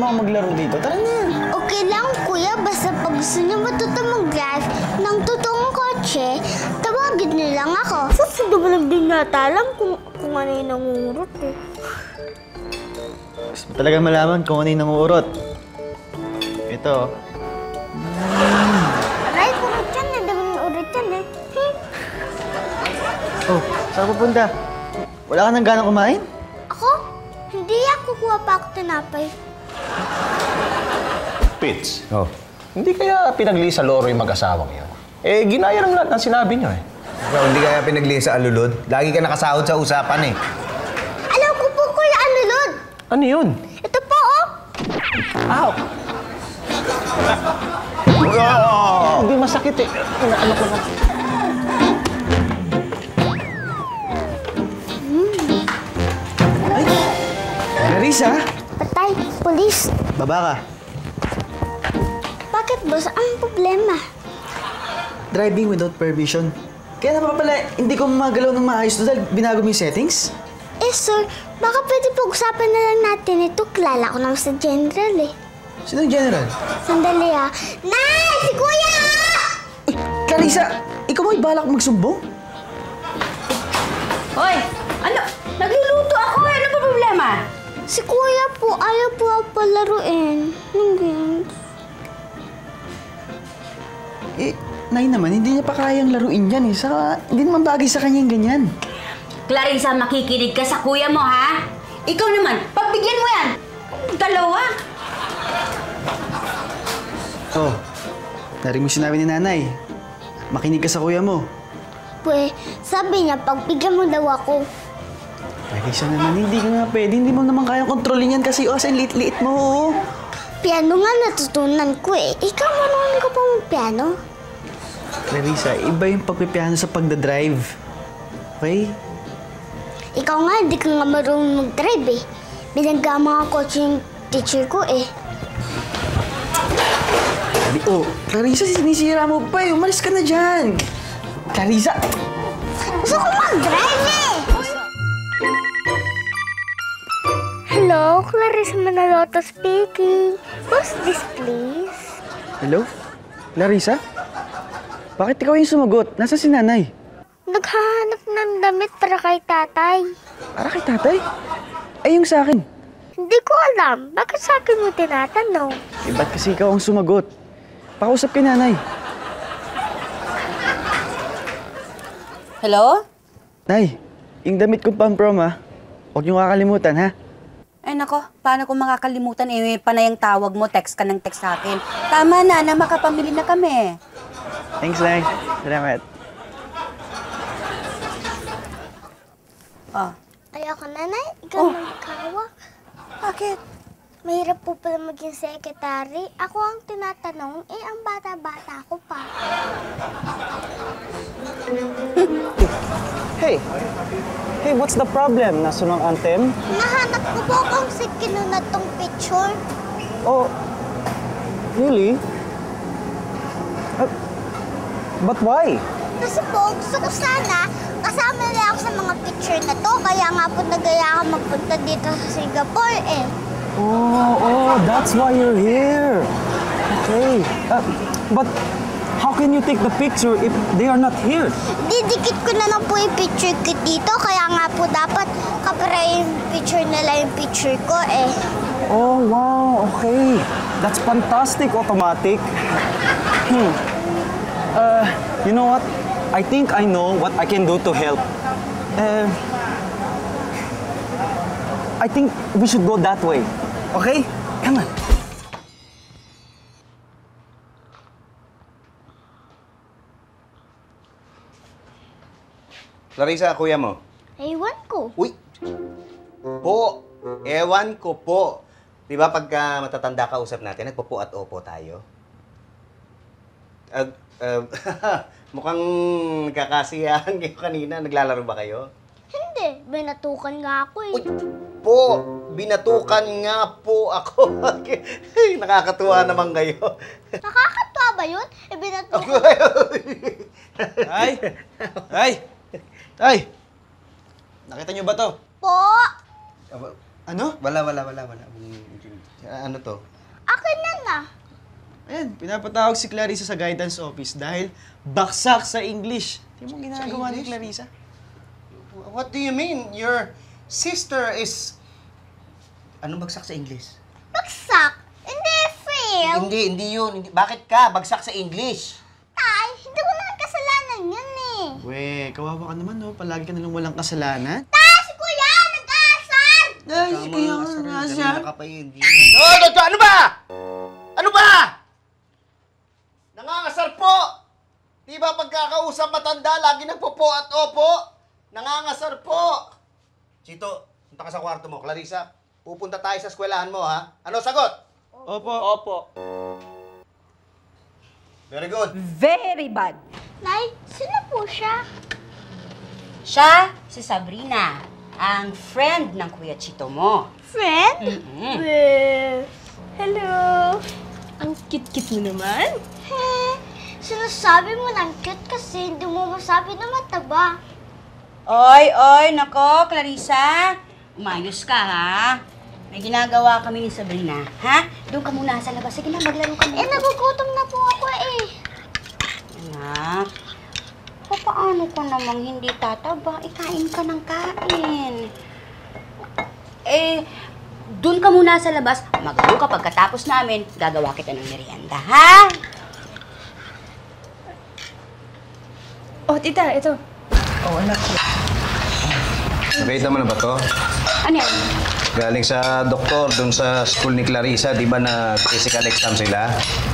ako maglaro dito. Tara na. Okay lang, kuya. Basta pag gusto niyo matuto mag-drive ng totoong kotse, tawagin niyo lang ako. Susunod mo lang din yata alam kung ano yung nangungurot eh. Gusto mo talaga malaman kung ano yung nanguurot. Ito. Aray, kurot yan eh. Daming urit yan eh. Oh, saan pupunta? Wala ka nang ganang kumain? Ako? Hindi ako. Kuha pa ako tinapay. Pits, hindi kaya pinagli sa loro yung mag-asawang yun? Eh, ginaya lang lahat ng sinabi niyo eh. Ikaw, hindi kaya pinagli sa alulod? Lagi ka nakasahod sa usapan eh. Alam ko po, kuya, ano Lord? Ano yun? Ito po, oh. Ow! Hindi masakit eh. Ano ko na? Larissa? Patay, polis. Baba ka. Bakit, boss? Ang problema? Driving without permission. Kaya naman pala, hindi ko magalaw ng maayos dahil binago mo yung settings? Eh, sir, baka pwede pag-usapan na lang natin ito. Kilala ko naman sa general eh. Sinong general? Sandali ah. Nay! Si Kuya! Uy, Clarissa! Ikaw mo'y balak magsumbong? Hoy! Ano? Nagluluto ako eh! Ano ba problema? Si Kuya po, ayaw po ako palaruin. Ng games. Eh, Nay naman, hindi niya pa kayang laruin yan eh. Saka, hindi naman bagay sa kanya yung ganyan. Clarissa, makikinig ka sa kuya mo, ha? Ikaw naman, pagbigyan mo yan! Dalawa! Oh, narinig mo sinabi ni nanay. Makinig ka sa kuya mo. Pwe, sabi niya, pagbigyan mo daw ako. Clarissa naman, hindi ka nga pwede. Hindi mo naman kayang kontrolin yan kasi as in liit-liit mo. Oh. Piano nga natutunan ko eh. Ikaw, marunong ka pa mag-piano? Clarissa, iba yung pagpipiano sa pagdadrive. Okay? Ikaw nga, hindi ka nga marunong mag-drive eh. Binagama ako yung teacher ko eh. Oh, Clarissa, sinisira mo pa eh. Umalis ka na dyan. Clarissa! Gusto ko mag-drive eh! Hello, Clarissa Manaloto speaking. Who's this, please? Hello? Clarissa? Bakit ikaw yung sumagot? Nasa si nanay? Naghahanap ng damit para kay tatay. Para kay tatay? Ay, yung sa akin. Hindi ko alam. Bakit sa akin mo tinatanong? Eh, ba't kasi ikaw ang sumagot? Pakausap kay nanay. Hello? Nay, yung damit kong pang-prom ha. Huwag niyo kakalimutan ha. Ay nako, paano kung makakalimutan? Eh, panayang tawag mo, text ka ng text sa akin. Tama na makapamili na kami. Thanks, Nay. Salamat. Oh. Ayoko, nanay. Ikaw magkawak. Bakit? Mahirap po pala maging secretary. Ako ang tinatanong, eh ang bata-bata ko pa. Hey! Hey, what's the problem? Nasunong anthem? Nahanap ko po kung si kinunat tong picture. Oh, really? But why? Kasi po, gusto ko sana kasama nila ako sa mga picture na to. Kaya nga po nagaya ka magpunta dito sa Singapore eh. Oh, that's why you're here. Okay. But how can you take the picture if they are not here? Didikit ko na lang po yung picture ko dito. Kaya nga po dapat kapara yung picture nila yung picture ko eh. Oh, wow. Okay. That's fantastic, automatic. You know what? I think I know what I can do to help. I think we should go that way. Okay? Come on. Clarissa, kuya mo. Ewan ko. Uy! Po! Ewan ko po. Di ba pagka matatanda ka usap natin, nagpo-po at opo tayo? Mukhang nagkakasiyahan kayo kanina. Naglalaro ba kayo? Hindi. Binatukan nga ako eh. Uy! Po! Binatukan nga po ako. Nakakatuwa naman kayo. Nakakatawa ba yun? Eh, binatukan. Ay! Ay! Ay! Nakita niyo ba to? Po! Ano? Wala. Ano to? Akin na na. Ayan, pinapatawag si Clarissa sa guidance office dahil baksak sa English. Hindi mo ginagawa ni English? Clarissa? What do you mean? Your sister is... Anong bagsak sa English? Bagsak. Hindi, fail. Hindi yun. Hindi. Bakit ka bagsak sa English? Tay, hindi ko naman kasalanan yun eh. We, kawawa ka naman, no? Palagi ka nalang walang kasalanan. Tay, si Kuya, nag-aasar! Ay, kaya nga siya. Ano ba? Ano ba? Nangangasar po! Di ba pagkakausap matanda, lagi nagpo-po at opo? Nangangasar po! Chito, punta ka sa kwarto mo. Clarissa, pupunta tayo sa eskwelahan mo, ha? Ano sagot? Opo. Very good. Very bad. Nay, sino po siya? Siya, si Sabrina, ang friend ng Kuya Chito mo. Friend? Well, hello. Ang cute-cute mo naman. Sinasabi mo ng cute kasi hindi mo masabi na mataba. Oy, nako, Clarissa. Umayos ka, ha? May ginagawa kami ni Sabrina, ha? Doon ka muna sa labas. Sige na, maglaro ka muna. Nagugutom na po ako eh. Anak, paano ka namang hindi tataba? Ikain ka ng kain. Doon ka muna sa labas. Maglaro ka pagkatapos namin. Gagawa kita ng merienda, ha? Oh, tita, ito. Nakita mo na ba to? Ano yan? Galing sa doktor dun sa school ni Clarissa, di ba na physical exam sila?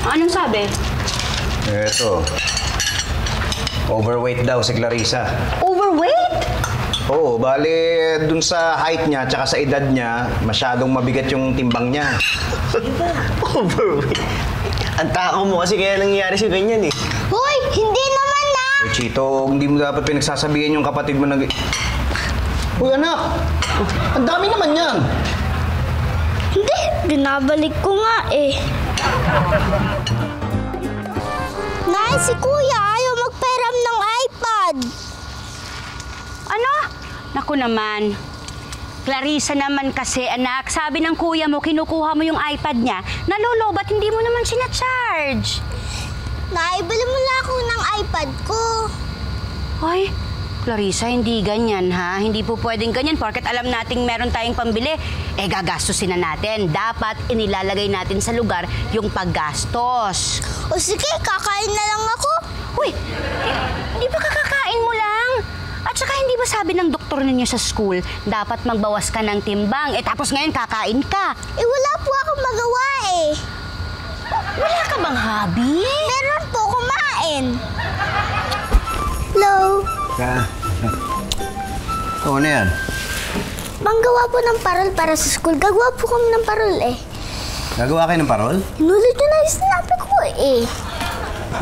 Anong sabi? Eto. Overweight daw si Clarissa. Overweight? Oo, bali dun sa height niya tsaka sa edad niya, masyadong mabigat yung timbang niya. Overweight. Ang tao mo kasi kaya nangyayari sa ganyan eh. Hoy, hindi naman na! Uy, Chito, hindi mo dapat pinagsasabihin yung kapatid mo na... Uy, anak! Ang dami naman yan! Hindi, binabalik ko nga eh. Nay, si Kuya ayaw magpairam ng iPad. Ano? Naku naman. Clarissa naman kasi, anak. Sabi ng kuya mo, kinukuha mo yung iPad niya. Nalolo, ba't hindi mo naman sinacharge? Nay, bili mo lang ako ng iPad ko. Hoy, Clarissa, hindi ganyan, ha? Hindi po pwedeng ganyan. Porket alam nating meron tayong pambili, gagastusin na natin. Dapat inilalagay natin sa lugar yung paggastos. O sige, kakain na lang ako. Uy, di ba kakakain mo lang? At saka hindi ba sabi ng doktor ninyo sa school, dapat magbawas ka ng timbang, tapos ngayon kakain ka? Wala po akong magawa eh. Wala ka bang hobby? Meron po kumain. Hello? Oo, ano yan? Manggawa po ng parol para sa school. Gagawa po kami ng parol eh. Gagawa kayo ng parol? Inulit nyo na yung sinabi ko eh.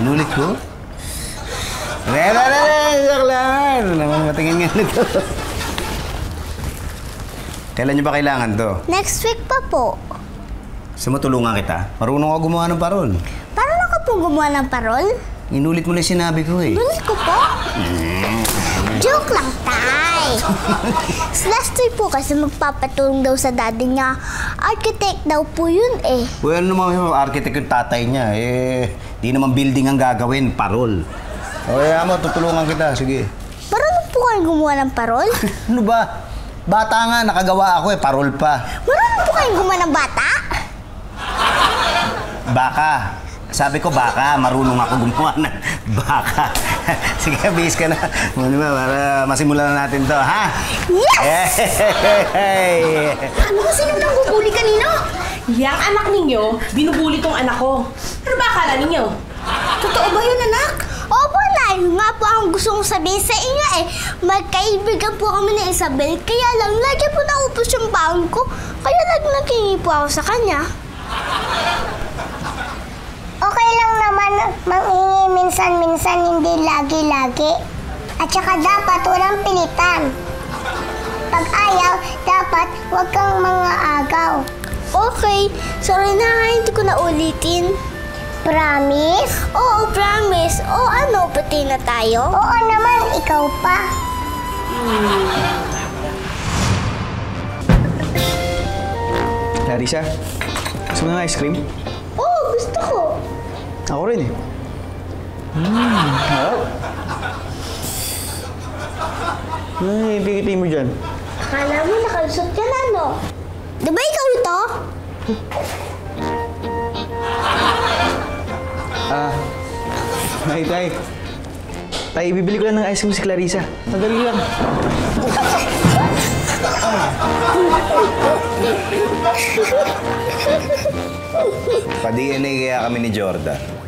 Inulit ko? Joke lang. Matingin nga nito. Kailan nyo ba kailangan to? Next week pa po. Gusto mo tulungan kita? Marunong ako gumawa ng parol. Paano ka po gumawa ng parol? Inulit mo lang yung sinabi ko eh. Inulit ko po? Joke lang, tay. Last week po kasi magpapatulong daw sa daddy niya. Architect daw po yun eh. Well, naman yung architect yung tatay niya. Di naman building ang gagawin, parol. O, kaya mo, tutulungan kita. Sige. Marunong po kayo gumawa ng parol? Ano ba? Bata nga, nakagawa ako parol pa. Marunong po kayo gumawa ng bata? Baka. Sabi ko baka, marunong ako gumawa ng baka. Sige, bihis ka na. Muna ba, para masimulan na natin to, ha? Yes! Hey! Ano kasi nung nabubuli kanino? Yang anak ninyo, binubuli tong anak ko. Ano ba akala ninyo? Totoo ba yun, anak? Opo, Nay. Nga po ang gusto kong sabihin sa inyo eh. Magkaibigan po kami ni Isabel, kaya lang lagi po naupos yung baon ko. Kaya lagi naghingi po ako sa kanya. Okay lang naman mangingi minsan-minsan, hindi lagi-lagi. At saka dapat walang pilitan. Pag ayaw, dapat huwag kang mga agaw. Okay. Sorry na, hindi ko na ulitin. Promise? Oo, promise. O ano, pati na tayo? Oo naman, ikaw pa. Clarissa, Gusto mo ng ice cream? Oo, gusto ko. Ako rin eh. Harap. Ay, pikitay mo dyan. Akala mo nakalusot ka na, no? Di ba ikaw ito? Tay. Tay, bibili ko lang ng ice cream si Clarissa. Madali lang. Pa-DNA kaya kami ni Jordan.